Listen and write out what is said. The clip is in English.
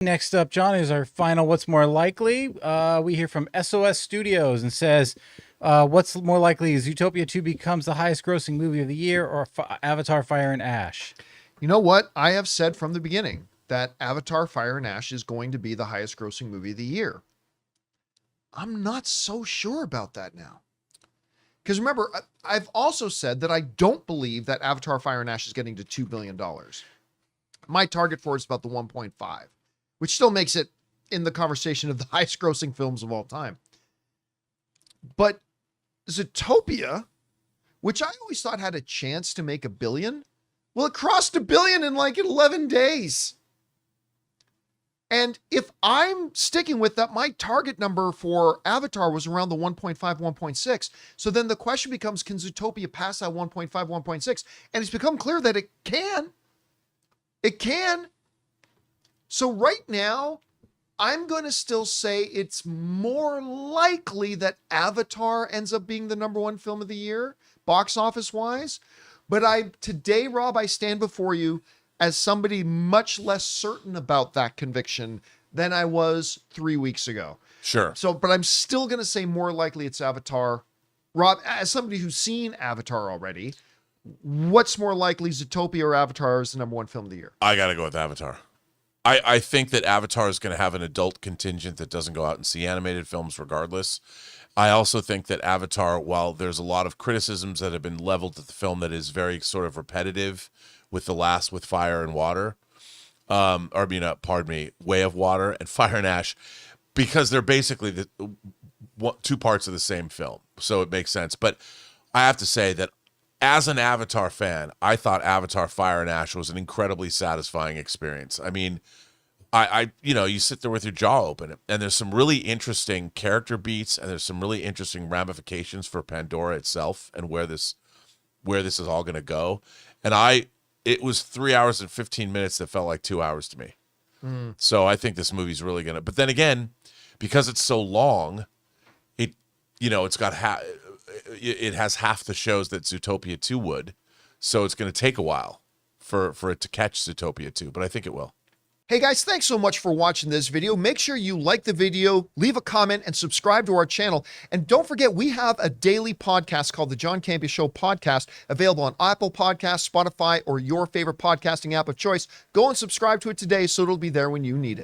Next up, John, is our final What's More Likely. We hear from SOS Studios and says, what's more likely, Zootopia 2 becomes the highest grossing movie of the year or Avatar Fire and Ash? You know what? I have said from the beginning that Avatar Fire and Ash is going to be the highest grossing movie of the year. I'm not so sure about that now. Because remember, I've also said that I don't believe that Avatar Fire and Ash is getting to $2 billion. My target for it is about the 1.5, which still makes it in the conversation of the highest grossing films of all time. But Zootopia, which I always thought had a chance to make $1 billion, well, it crossed $1 billion in like 11 days. And if I'm sticking with that, my target number for Avatar was around the 1.5, 1.6. So then the question becomes, can Zootopia pass that 1.5, 1.6? And it's become clear that it can. It can. So right now, I'm going to still say it's more likely that Avatar ends up being the #1 film of the year, box office wise. But today, Rob, I stand before you as somebody much less certain about that conviction than I was 3 weeks ago. Sure. So, but I'm still going to say more likely it's Avatar. Rob, as somebody who's seen Avatar already, what's more likely, Zootopia or Avatar is the #1 film of the year? I got to go with Avatar. I think that Avatar is going to have an adult contingent that doesn't go out and see animated films regardless. I also think that Avatar, while there's a lot of criticisms that have been leveled at the film that is very sort of repetitive with Fire and Water, Way of Water and Fire and Ash, because they're basically the two parts of the same film. So it makes sense. But I have to say that as an Avatar fan, I thought Avatar Fire and Ash was an incredibly satisfying experience. I mean, you sit there with your jaw open, and there's some really interesting character beats, and there's some really interesting ramifications for Pandora itself and where this is all going to go. And it was 3 hours and 15 minutes that felt like 2 hours to me. So I think this movie's really going to, but then again, because it's so long, it has half the shows that Zootopia 2 would. So it's going to take a while for it to catch Zootopia 2, but I think it will. Hey guys, thanks so much for watching this video. Make sure you like the video, leave a comment, and subscribe to our channel. And don't forget, we have a daily podcast called the John Campea Show podcast, available on Apple Podcasts, Spotify, or your favorite podcasting app of choice. Go and subscribe to it today so it'll be there when you need it.